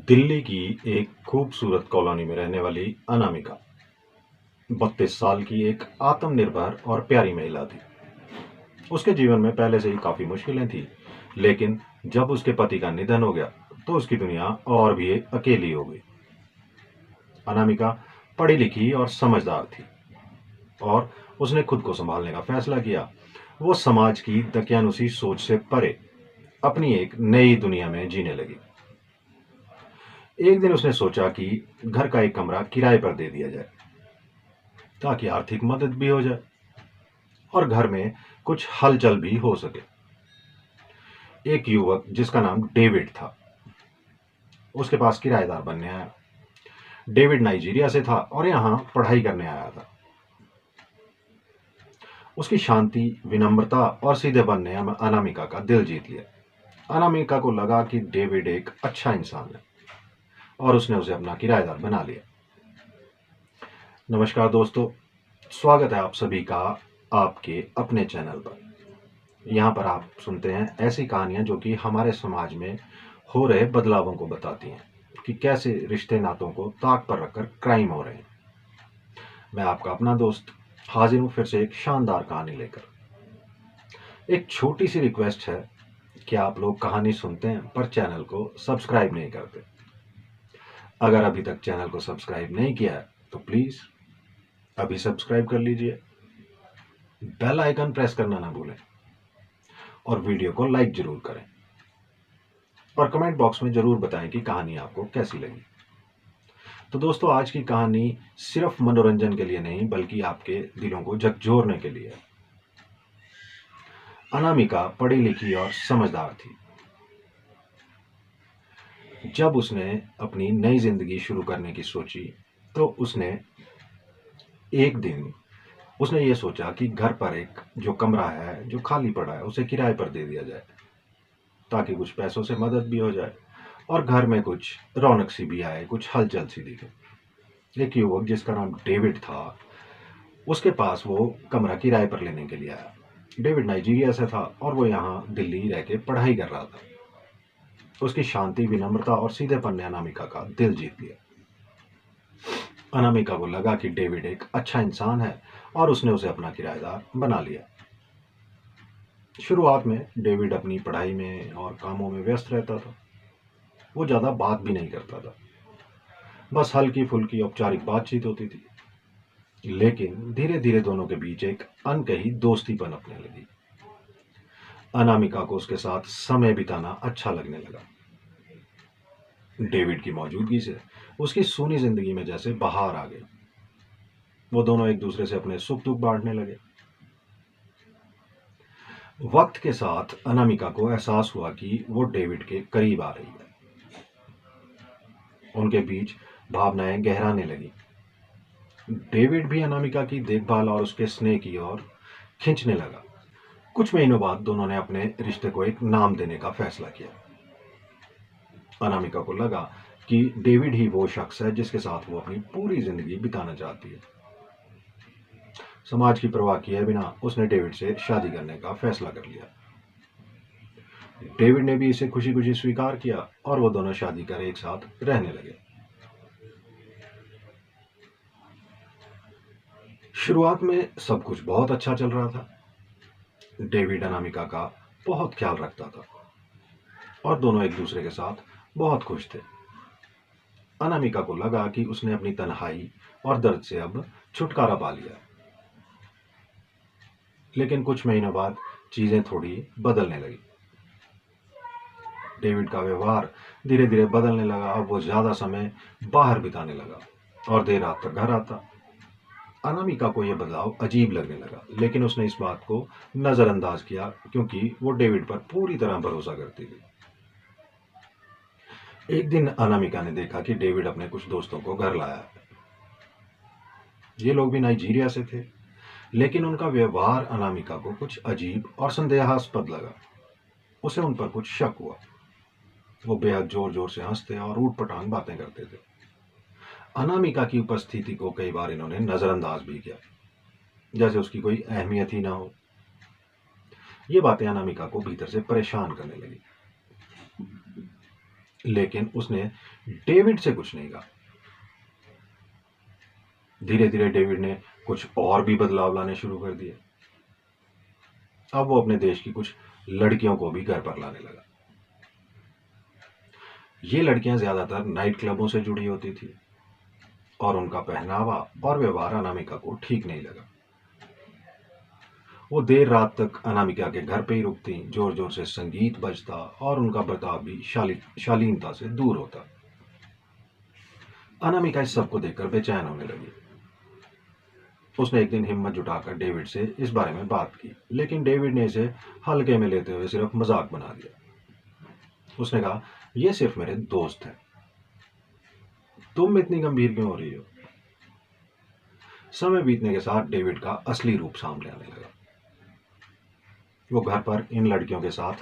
दिल्ली की एक खूबसूरत कॉलोनी में रहने वाली अनामिका 32 साल की एक आत्मनिर्भर और प्यारी महिला थी। उसके जीवन में पहले से ही काफी मुश्किलें थी, लेकिन जब उसके पति का निधन हो गया तो उसकी दुनिया और भी अकेली हो गई। अनामिका पढ़ी लिखी और समझदार थी और उसने खुद को संभालने का फैसला किया। वो समाज की दकियानुसी सोच से परे अपनी एक नई दुनिया में जीने लगी। एक दिन उसने सोचा कि घर का एक कमरा किराए पर दे दिया जाए ताकि आर्थिक मदद भी हो जाए और घर में कुछ हलचल भी हो सके। एक युवक जिसका नाम डेविड था उसके पास किराएदार बनने आया। डेविड नाइजीरिया से था और यहाँ पढ़ाई करने आया था। उसकी शांति, विनम्रता और सीधेपन ने अनामिका का दिल जीत लिया। अनामिका को लगा कि डेविड एक अच्छा इंसान है और उसने उसे अपना किराएदार बना लिया। नमस्कार दोस्तों, स्वागत है आप सभी का आपके अपने चैनल पर। यहाँ पर आप सुनते हैं ऐसी कहानियां जो कि हमारे समाज में हो रहे बदलावों को बताती हैं कि कैसे रिश्ते नातों को ताक पर रखकर क्राइम हो रहे हैं। मैं आपका अपना दोस्त हाजिर हूँ फिर से एक शानदार कहानी लेकर। एक छोटी सी रिक्वेस्ट है कि आप लोग कहानी सुनते हैं पर चैनल को सब्सक्राइब नहीं करते। अगर अभी तक चैनल को सब्सक्राइब नहीं किया है तो प्लीज अभी सब्सक्राइब कर लीजिए, बेल आइकन प्रेस करना ना भूलें और वीडियो को लाइक जरूर करें और कमेंट बॉक्स में जरूर बताएं कि कहानी आपको कैसी लगी। तो दोस्तों, आज की कहानी सिर्फ मनोरंजन के लिए नहीं बल्कि आपके दिलों को झकझोरने के लिए है। अनामिका पढ़ी लिखी और समझदार थी। जब उसने अपनी नई जिंदगी शुरू करने की सोची तो एक दिन उसने ये सोचा कि घर पर एक जो कमरा है जो खाली पड़ा है उसे किराए पर दे दिया जाए ताकि कुछ पैसों से मदद भी हो जाए और घर में कुछ रौनक सी भी आए, कुछ हलचल सी दिखे। एक युवक जिसका नाम डेविड था उसके पास वो कमरा किराए पर लेने के लिए आया। डेविड नाइजीरिया से था और वो यहाँ दिल्ली रह के पढ़ाई कर रहा था। उसकी शांति, विनम्रता और सीधेपन ने अनामिका का दिल जीत लिया। अनामिका को लगा कि डेविड एक अच्छा इंसान है और उसने उसे अपना किराएदार बना लिया। शुरुआत में डेविड अपनी पढ़ाई में और कामों में व्यस्त रहता था। वो ज्यादा बात भी नहीं करता था, बस हल्की फुल्की औपचारिक बातचीत होती थी। लेकिन धीरे धीरे दोनों के बीच एक अनकही दोस्ती पनपने लगी। अनामिका को उसके साथ समय बिताना अच्छा लगने लगा। डेविड की मौजूदगी से उसकी सूनी जिंदगी में जैसे बहार आ गई। वो दोनों एक दूसरे से अपने सुख दुख बांटने लगे। वक्त के साथ अनामिका को एहसास हुआ कि वो डेविड के करीब आ रही है। उनके बीच भावनाएं गहराने लगी। डेविड भी अनामिका की देखभाल और उसके स्नेह की ओर खींचने लगा। कुछ महीनों बाद दोनों ने अपने रिश्ते को एक नाम देने का फैसला किया। अनामिका को लगा कि डेविड ही वो शख्स है जिसके साथ वो अपनी पूरी जिंदगी बिताना चाहती है। समाज की परवाह किए बिना उसने डेविड से शादी करने का फैसला कर लिया। डेविड ने भी इसे खुशी खुशी स्वीकार किया और वो दोनों शादी कर एक साथ रहने लगे। शुरुआत में सब कुछ बहुत अच्छा चल रहा था। डेविड अनामिका का बहुत ख्याल रखता था और दोनों एक दूसरे के साथ बहुत खुश थे। अनामिका को लगा कि उसने अपनी तन्हाई और दर्द से अब छुटकारा पा लिया। लेकिन कुछ महीनों बाद चीजें थोड़ी बदलने लगी। डेविड का व्यवहार धीरे धीरे बदलने लगा और वो ज्यादा समय बाहर बिताने लगा और देर रात तक घर आता। अनामिका को यह बदलाव अजीब लगने लगा, लेकिन उसने इस बात को नजरअंदाज किया क्योंकि वो डेविड पर पूरी तरह भरोसा करती थी। एक दिन अनामिका ने देखा कि डेविड अपने कुछ दोस्तों को घर लाया। ये लोग भी नाइजीरिया से थे, लेकिन उनका व्यवहार अनामिका को कुछ अजीब और संदेहास्पद लगा। उसे उन पर कुछ शक हुआ। वो बेहद जोर जोर से हंसते और ऊटपटांग बातें करते थे। अनामिका की उपस्थिति को कई बार इन्होंने नजरअंदाज भी किया, जैसे उसकी कोई अहमियत ही ना हो। ये बातें अनामिका को भीतर से परेशान करने लगी, लेकिन उसने डेविड से कुछ नहीं कहा। धीरे धीरे डेविड ने कुछ और भी बदलाव लाने शुरू कर दिए। अब वो अपने देश की कुछ लड़कियों को भी घर पर लाने लगा। ये लड़कियां ज्यादातर नाइट क्लबों से जुड़ी होती थी और उनका पहनावा और व्यवहार अनामिका को ठीक नहीं लगा। वो देर रात तक अनामिका के घर पे ही रुकती, जोर जोर से संगीत बजता और उनका बर्ताव भी शालीनता से दूर होता। अनामिका इस सब को देखकर बेचैन होने लगी। उसने एक दिन हिम्मत जुटाकर डेविड से इस बारे में बात की, लेकिन डेविड ने इसे हल्के में लेते हुए सिर्फ मजाक बना दिया। उसने कहा, यह सिर्फ मेरे दोस्त हैं, तुम इतनी गंभीर क्यों हो रही हो? समय बीतने के साथ डेविड का असली रूप सामने आने लगा। वो घर पर इन लड़कियों के साथ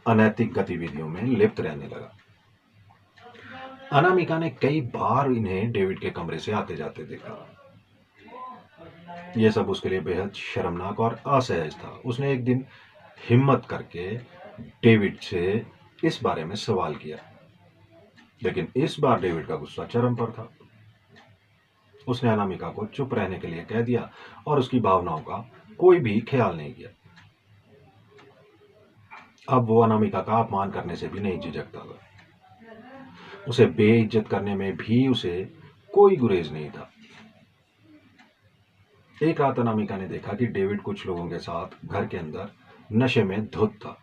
अनैतिक गतिविधियों में लिप्त रहने लगा। अनामिका ने कई बार इन्हें डेविड के कमरे से आते जाते देखा। यह सब उसके लिए बेहद शर्मनाक और असहज था। उसने एक दिन हिम्मत करके डेविड से इस बारे में सवाल किया, लेकिन इस बार डेविड का गुस्सा चरम पर था। उसने अनामिका को चुप रहने के लिए कह दिया और उसकी भावनाओं का कोई भी ख्याल नहीं किया। अब वो अनामिका का अपमान करने से भी नहीं झिझकता था। उसे बेइज्जत करने में भी उसे कोई गुरेज नहीं था। एक रात अनामिका ने देखा कि डेविड कुछ लोगों के साथ घर के अंदर नशे में धुत था।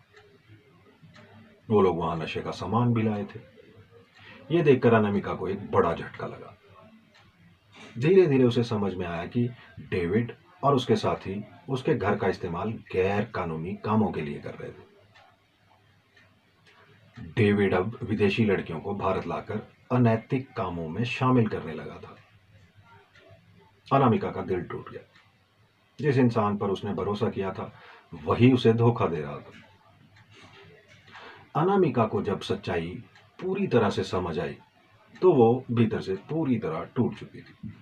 वो लोग वहां नशे का सामान भी लाए थे। ये देखकर अनामिका को एक बड़ा झटका लगा। धीरे धीरे उसे समझ में आया कि डेविड और उसके साथी उसके घर का इस्तेमाल गैर कानूनी कामों के लिए कर रहे थे। डेविड अब विदेशी लड़कियों को भारत लाकर अनैतिक कामों में शामिल करने लगा था। अनामिका का दिल टूट गया। जिस इंसान पर उसने भरोसा किया था वही उसे धोखा दे रहा था। अनामिका को जब सच्चाई पूरी तरह से समझ आई तो वो भीतर से पूरी तरह टूट चुकी थी।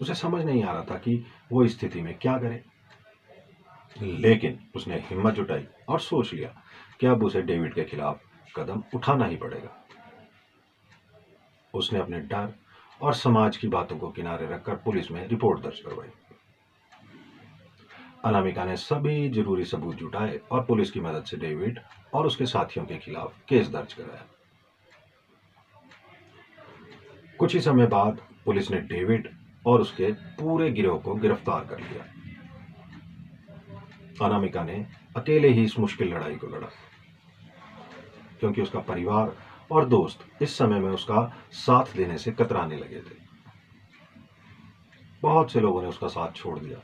उसे समझ नहीं आ रहा था कि वो इस स्थिति में क्या करे, लेकिन उसने हिम्मत जुटाई और सोच लिया कि अब उसे डेविड के खिलाफ कदम उठाना ही पड़ेगा। उसने अपने डर और समाज की बातों को किनारे रखकर पुलिस में रिपोर्ट दर्ज करवाई। अनामिका ने सभी जरूरी सबूत जुटाए और पुलिस की मदद से डेविड और उसके साथियों के खिलाफ केस दर्ज कराया। कुछ ही समय बाद पुलिस ने डेविड और उसके पूरे गिरोह को गिरफ्तार कर लिया। अनामिका ने अकेले ही इस मुश्किल लड़ाई को लड़ा, क्योंकि उसका परिवार और दोस्त इस समय में उसका साथ देने से कतराने लगे थे। बहुत से लोगों ने उसका साथ छोड़ दिया,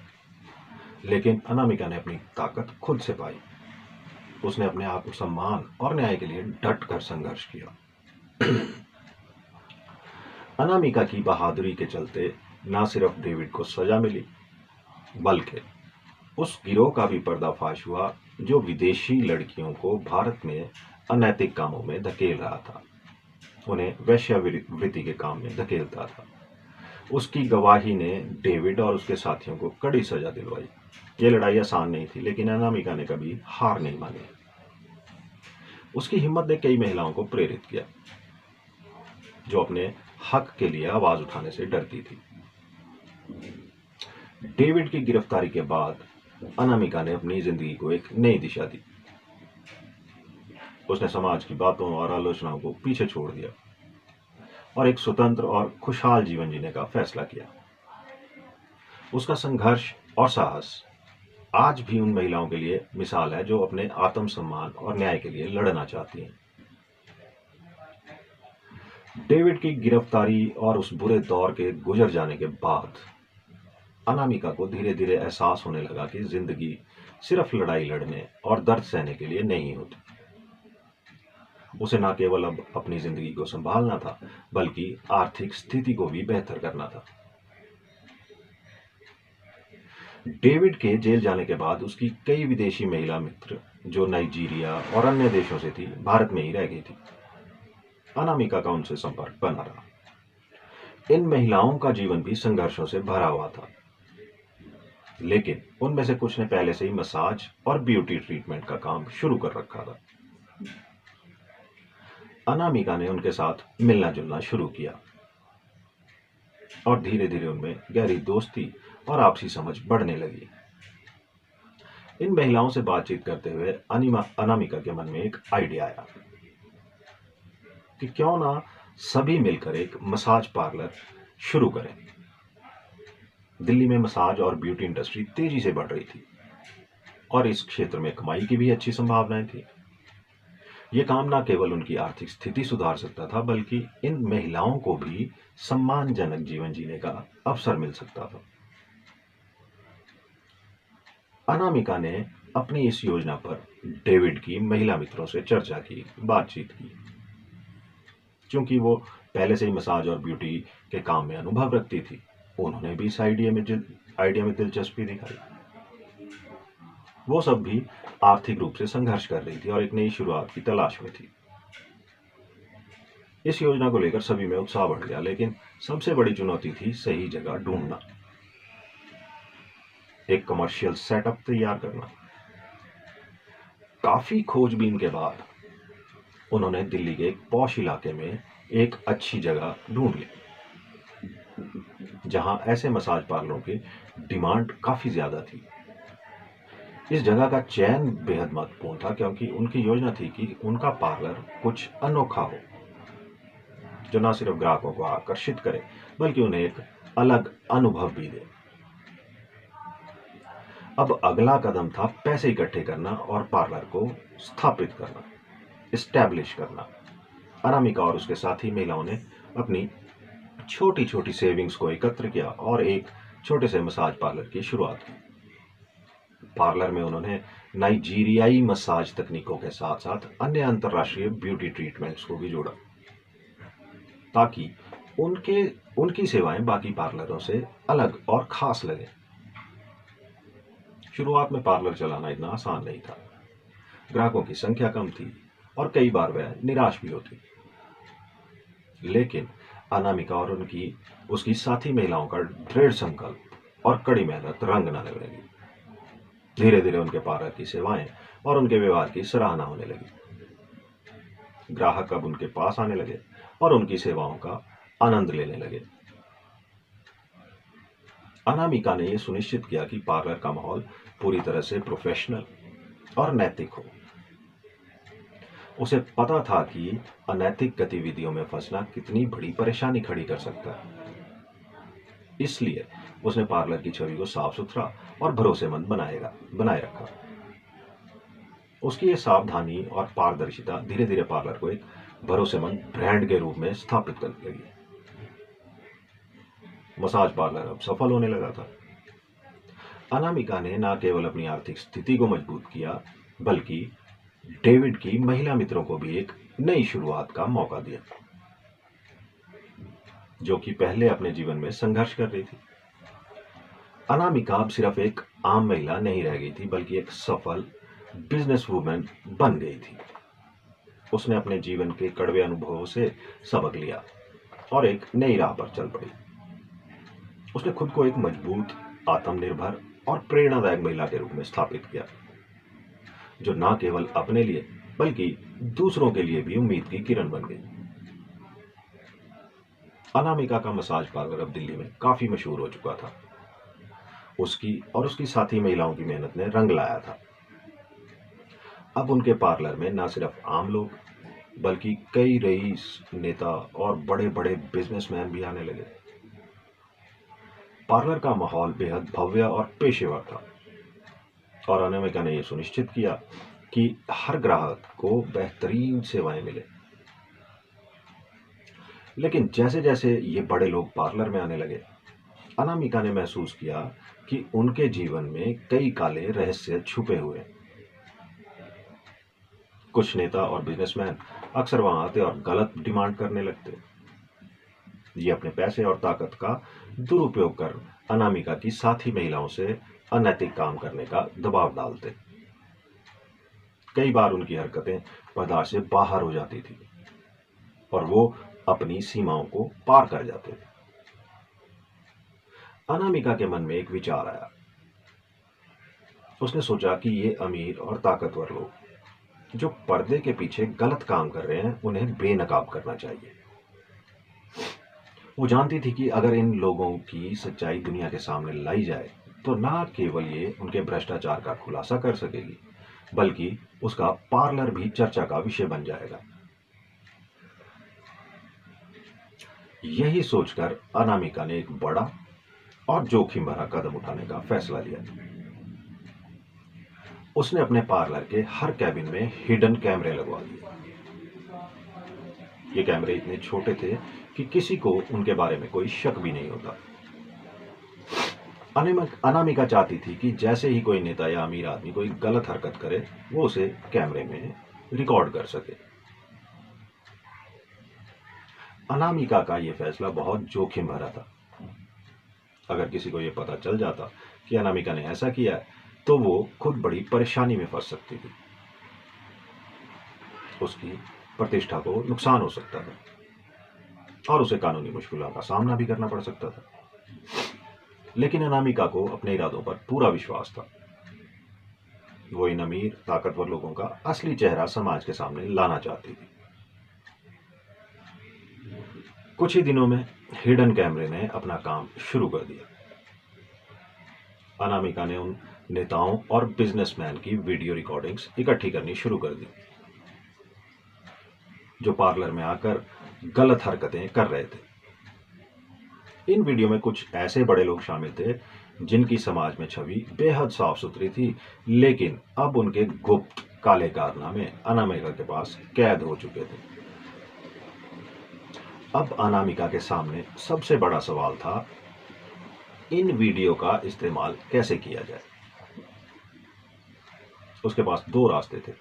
लेकिन अनामिका ने अपनी ताकत खुद से पाई। उसने अपने आत्मसम्मान और न्याय के लिए डट कर संघर्ष किया। अनामिका की बहादुरी के चलते न सिर्फ डेविड को सजा मिली, बल्कि उस गिरोह का भी पर्दाफाश हुआ जो विदेशी लड़कियों को भारत में अनैतिक कामों में धकेल रहा था, उन्हें वेश्यावृत्ति के काम में धकेलता था। उसकी गवाही ने डेविड और उसके साथियों को कड़ी सजा दिलवाई। ये लड़ाई आसान नहीं थी, लेकिन अनामिका ने कभी हार नहीं मानी। उसकी हिम्मत ने कई महिलाओं को प्रेरित किया जो अपने हक के लिए आवाज उठाने से डरती थी। डेविड की गिरफ्तारी के बाद अनामिका ने अपनी जिंदगी को एक नई दिशा दी। उसने समाज की बातों और आलोचनाओं को पीछे छोड़ दिया और एक स्वतंत्र और खुशहाल जीवन जीने का फैसला किया। उसका संघर्ष और साहस आज भी उन महिलाओं के लिए मिसाल है जो अपने आत्मसम्मान और न्याय के लिए लड़ना चाहती हैं। डेविड की गिरफ्तारी और उस बुरे दौर के गुजर जाने के बाद अनामिका को धीरे धीरे एहसास होने लगा कि जिंदगी सिर्फ लड़ाई लड़ने और दर्द सहने के लिए नहीं होती। उसे न केवल अब अपनी जिंदगी को संभालना था, बल्कि आर्थिक स्थिति को भी बेहतर करना था। डेविड के जेल जाने के बाद उसकी कई विदेशी महिला मित्र जो नाइजीरिया और अन्य देशों से थी, भारत में ही रह गई थी। अनामिका का उनसे संपर्क बना रहा। इन महिलाओं का जीवन भी संघर्षों से भरा हुआ था, लेकिन उनमें से कुछ ने पहले से ही मसाज और ब्यूटी ट्रीटमेंट का काम शुरू कर रखा था। अनामिका ने उनके साथ मिलना जुलना शुरू किया और धीरे धीरे उनमें गहरी दोस्ती और आपसी समझ बढ़ने लगी। इन महिलाओं से बातचीत करते हुए अनामिका के मन में एक आइडिया आया कि क्यों ना सभी मिलकर एक मसाज पार्लर शुरू करें। दिल्ली में मसाज और ब्यूटी इंडस्ट्री तेजी से बढ़ रही थी और इस क्षेत्र में कमाई की भी अच्छी संभावनाएं थी। ये काम न केवल उनकी आर्थिक स्थिति सुधार सकता था, बल्कि इन महिलाओं को भी सम्मानजनक जीवन जीने का अवसर मिल सकता था। अनामिका ने अपनी इस योजना पर डेविड की महिला मित्रों से चर्चा की, बातचीत की। क्योंकि वो पहले से ही मसाज और ब्यूटी के काम में अनुभव रखती थी, उन्होंने भी इस आइडिया में दिलचस्पी दिखाई। वो सब भी आर्थिक रूप से संघर्ष कर रही थी और एक नई शुरुआत की तलाश में थी। इस योजना को लेकर सभी में उत्साह बढ़ गया, लेकिन सबसे बड़ी चुनौती थी सही जगह ढूंढना, एक कमर्शियल सेटअप तैयार करना। काफी खोजबीन के बाद उन्होंने दिल्ली के एक पॉश इलाके में एक अच्छी जगह ढूंढ ली, जहां ऐसे मसाज पार्लरों की डिमांड काफी ज्यादा थी। इस जगह का चयन बेहद महत्वपूर्ण था, क्योंकि उनकी योजना थी कि उनका पार्लर कुछ अनोखा हो, जो न सिर्फ ग्राहकों को आकर्षित करे, बल्कि उन्हें एक अलग अनुभव भी दे। अब अगला कदम था पैसे इकट्ठे करना और पार्लर को स्थापित करना, इस्टेब्लिश करना। अनामिका और उसके साथी महिलाओं ने अपनी छोटी छोटी सेविंग्स को एकत्र किया और एक छोटे से मसाज पार्लर की शुरुआत की। पार्लर में उन्होंने नाइजीरियाई मसाज तकनीकों के साथ साथ अन्य अंतर्राष्ट्रीय ब्यूटी ट्रीटमेंट्स को भी जोड़ा, ताकि उनकी सेवाएं बाकी पार्लरों से अलग और खास लगे। शुरुआत में पार्लर चलाना इतना आसान नहीं था। ग्राहकों की संख्या कम थी और कई बार वह निराश भी होती। लेकिन अनामिका और उसकी साथी महिलाओं का दृढ़ संकल्प और कड़ी मेहनत रंग न लगी। धीरे धीरे उनके पार्लर की सेवाएं और उनके व्यवहार की सराहना होने लगी। ग्राहक अब उनके पास आने लगे और उनकी सेवाओं का आनंद लेने लगे। अनामिका ने यह सुनिश्चित किया कि पार्लर का माहौल पूरी तरह से प्रोफेशनल और नैतिक हो। उसे पता था कि अनैतिक गतिविधियों में फंसना कितनी बड़ी परेशानी खड़ी कर सकता है। इसलिए उसने पार्लर की छवि को साफ सुथरा और भरोसेमंद बनाए रखा। उसकी यह सावधानी और पारदर्शिता धीरे धीरे पार्लर को एक भरोसेमंद ब्रांड के रूप में स्थापित करने लगी। मसाज पार्लर अब सफल होने लगा था। अनामिका ने न केवल अपनी आर्थिक स्थिति को मजबूत किया, बल्कि डेविड की महिला मित्रों को भी एक नई शुरुआत का मौका दिया, जो कि पहले अपने जीवन में संघर्ष कर रही थी। अनामिका अब सिर्फ एक आम महिला नहीं रह गई थी, बल्कि एक सफल बिजनेस वुमन बन गई थी। उसने अपने जीवन के कड़वे अनुभवों से सबक लिया और एक नई राह पर चल पड़ी। उसने खुद को एक मजबूत, आत्मनिर्भर और प्रेरणादायक महिला के रूप में स्थापित किया, जो न केवल अपने लिए बल्कि दूसरों के लिए भी उम्मीद की किरण बन गई। अनामिका का मसाज पार्लर अब दिल्ली में काफी मशहूर हो चुका था। उसकी साथी महिलाओं की मेहनत ने रंग लाया था। अब उनके पार्लर में न सिर्फ आम लोग, बल्कि कई रईस, नेता और बड़े बड़े बिजनेसमैन भी आने लगे। पार्लर का माहौल बेहद भव्य और पेशेवर था और अनामिका ने यह सुनिश्चित किया कि हर ग्राहक को बेहतरीन सेवाएं मिले। लेकिन जैसे जैसे ये बड़े लोग पार्लर में आने लगे, अनामिका ने महसूस किया कि उनके जीवन में कई काले रहस्य छुपे हुए। कुछ नेता और बिजनेसमैन अक्सर वहां आते और गलत डिमांड करने लगते। ये अपने पैसे और ताकत का दुरुपयोग कर अनामिका की साथी महिलाओं से अनैतिक काम करने का दबाव डालते। कई बार उनकी हरकतें बर्दाश्त से बाहर हो जाती थी और वो अपनी सीमाओं को पार कर जाते थे। अनामिका के मन में एक विचार आया। उसने सोचा कि ये अमीर और ताकतवर लोग जो पर्दे के पीछे गलत काम कर रहे हैं उन्हें बेनकाब करना चाहिए। वो जानती थी कि अगर इन लोगों की सच्चाई दुनिया के सामने लाई जाए तो न केवल ये उनके भ्रष्टाचार का खुलासा कर सकेगी, बल्कि उसका पार्लर भी चर्चा का विषय बन जाएगा। यही सोचकर अनामिका ने एक बड़ा और जोखिम भरा कदम उठाने का फैसला लिया। उसने अपने पार्लर के हर कैबिन में हिडन कैमरे लगवा दिए। ये कैमरे इतने छोटे थे कि किसी को उनके बारे में कोई शक भी नहीं होता। अनामिका चाहती थी कि जैसे ही कोई नेता या अमीर आदमी कोई गलत हरकत करे, वो उसे कैमरे में रिकॉर्ड कर सके। अनामिका का यह फैसला बहुत जोखिम भरा था। अगर किसी को यह पता चल जाता कि अनामिका ने ऐसा किया तो वो खुद बड़ी परेशानी में फंस सकती थी। उसकी प्रतिष्ठा को नुकसान हो सकता था और उसे कानूनी मुश्किलों का सामना भी करना पड़ सकता था। लेकिन अनामिका को अपने इरादों पर पूरा विश्वास था। वो इन अमीर ताकतवर लोगों का असली चेहरा समाज के सामने लाना चाहती थी। कुछ ही दिनों में हिडन कैमरे ने अपना काम शुरू कर दिया। अनामिका ने उन नेताओं और बिजनेसमैन की वीडियो रिकॉर्डिंग्स इकट्ठी करनी शुरू कर दी जो पार्लर में आकर गलत हरकतें कर रहे थे। इन वीडियो में कुछ ऐसे बड़े लोग शामिल थे जिनकी समाज में छवि बेहद साफ सुथरी थी, लेकिन अब उनके गुप्त काले कारनामे अनामिका के पास कैद हो चुके थे। अब अनामिका के सामने सबसे बड़ा सवाल था, इन वीडियो का इस्तेमाल कैसे किया जाए। उसके पास दो रास्ते थे।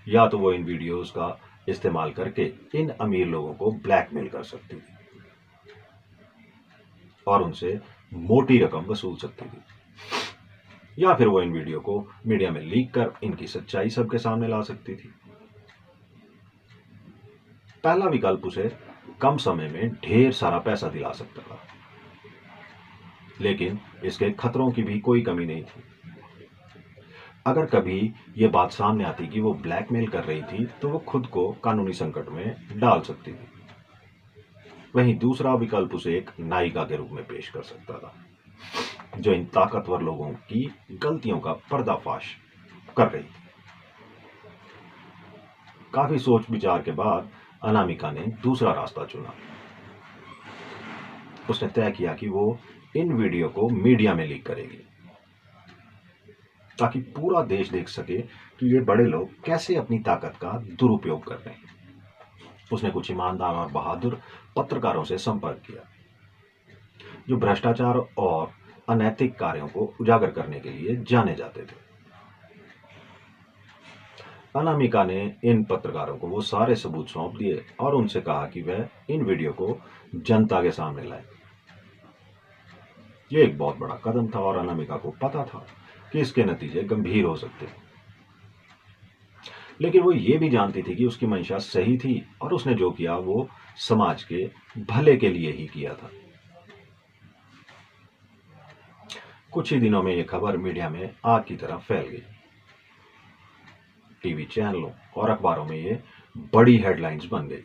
या तो वो इन वीडियोस का इस्तेमाल करके इन अमीर लोगों को ब्लैकमेल कर सकती थी और उनसे मोटी रकम वसूल सकती थी, या फिर वो इन वीडियो को मीडिया में लीक कर इनकी सच्चाई सबके सामने ला सकती थी। पहला विकल्प उसे कम समय में ढेर सारा पैसा दिला सकता था, लेकिन इसके खतरों की भी कोई कमी नहीं थी। अगर कभी ये बात सामने आती कि वो ब्लैकमेल कर रही थी तो वो खुद को कानूनी संकट में डाल सकती थी। वहीं दूसरा विकल्प उसे एक नायिका के रूप में पेश कर सकता था, जो इन ताकतवर लोगों की गलतियों का पर्दाफाश कर रही थी। काफी सोच विचार के बाद अनामिका ने दूसरा रास्ता चुना। उसने तय किया कि वो इन वीडियो को मीडिया में लीक करेगी, ताकि पूरा देश देख सके कि ये बड़े लोग कैसे अपनी ताकत का दुरुपयोग कर रहे हैं। उसने कुछ ईमानदार और बहादुर पत्रकारों से संपर्क किया, जो भ्रष्टाचार और अनैतिक कार्यों को उजागर करने के लिए जाने जाते थे। अनामिका ने इन पत्रकारों को वो सारे सबूत सौंप दिए और उनसे कहा कि वह इन वीडियो को जनता के सामने लाए। यह एक बहुत बड़ा कदम था और अनामिका को पता था कि इसके नतीजे गंभीर हो सकते हैं। लेकिन वो ये भी जानती थी कि उसकी मंशा सही थी और उसने जो किया वो समाज के भले के लिए ही किया था। कुछ ही दिनों में यह खबर मीडिया में आग की तरह फैल गई। टीवी चैनलों और अखबारों में ये बड़ी हेडलाइंस बन गई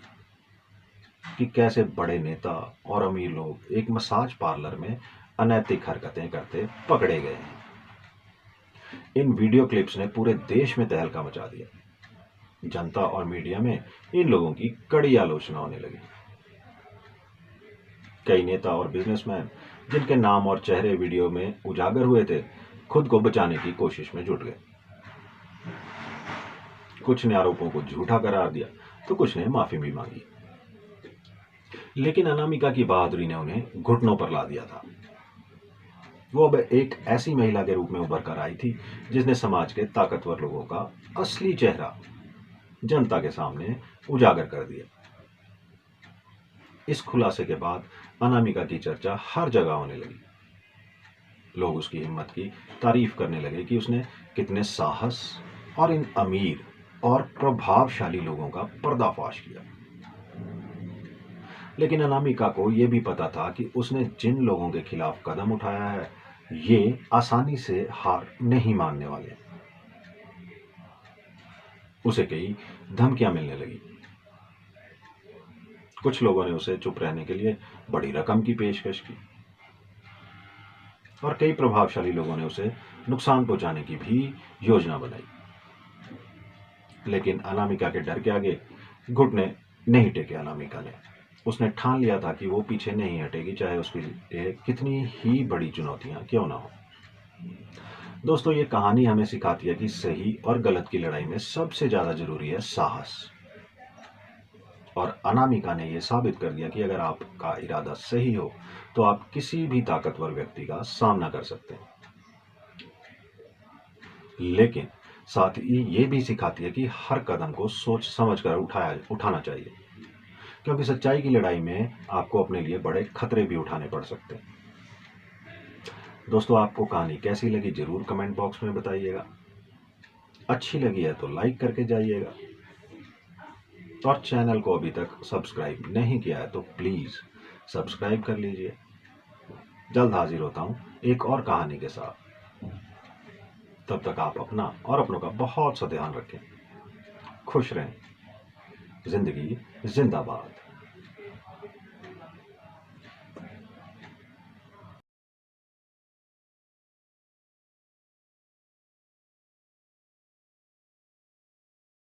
कि कैसे बड़े नेता और अमीर लोग एक मसाज पार्लर में अनैतिक हरकतें करते पकड़े गए हैं। इन वीडियो क्लिप्स ने पूरे देश में तहलका मचा दिया। जनता और मीडिया में इन लोगों की कड़ी आलोचना होने लगी। कई नेता और बिजनेसमैन जिनके नाम और चेहरे वीडियो में उजागर हुए थे, खुद को बचाने की कोशिश में जुट गए। कुछ ने आरोपों को झूठा करार दिया तो कुछ ने माफी भी मांगी। लेकिन अनामिका की बहादुरी ने उन्हें घुटनों पर ला दिया था। वो अब एक ऐसी महिला के रूप में उभर कर आई थी जिसने समाज के ताकतवर लोगों का असली चेहरा जनता के सामने उजागर कर दिया। इस खुलासे के बाद अनामिका की चर्चा हर जगह होने लगी। लोग उसकी हिम्मत की तारीफ करने लगे कि उसने कितने साहस और इन अमीर और प्रभावशाली लोगों का पर्दाफाश किया। लेकिन अनामिका को यह भी पता था कि उसने जिन लोगों के खिलाफ कदम उठाया है, ये आसानी से हार नहीं मानने वाले। उसे कई धमकियां मिलने लगी। कुछ लोगों ने उसे चुप रहने के लिए बड़ी रकम की पेशकश की और कई प्रभावशाली लोगों ने उसे नुकसान पहुंचाने की भी योजना बनाई। लेकिन अनामिका के डर के आगे घुटने नहीं टेके अनामिका ने। उसने ठान लिया था कि वो पीछे नहीं हटेगी, चाहे उसके लिए कितनी ही बड़ी चुनौतियां क्यों ना हो। दोस्तों, ये कहानी हमें सिखाती है कि सही और गलत की लड़ाई में सबसे ज्यादा जरूरी है साहस। और अनामिका ने यह साबित कर दिया कि अगर आपका इरादा सही हो तो आप किसी भी ताकतवर व्यक्ति का सामना कर सकते हैं। लेकिन साथ ही ये भी सिखाती है कि हर कदम को सोच समझ कर उठाना चाहिए, क्योंकि सच्चाई की लड़ाई में आपको अपने लिए बड़े खतरे भी उठाने पड़ सकते हैं। दोस्तों, आपको कहानी कैसी लगी जरूर कमेंट बॉक्स में बताइएगा। अच्छी लगी है तो लाइक करके जाइएगा और चैनल को अभी तक सब्सक्राइब नहीं किया है तो प्लीज सब्सक्राइब कर लीजिए। जल्द हाजिर होता हूं एक और कहानी के साथ। तब तक आप अपना और अपनों का बहुत सा ध्यान रखें। खुश रहें। जिंदगी जिंदाबाद।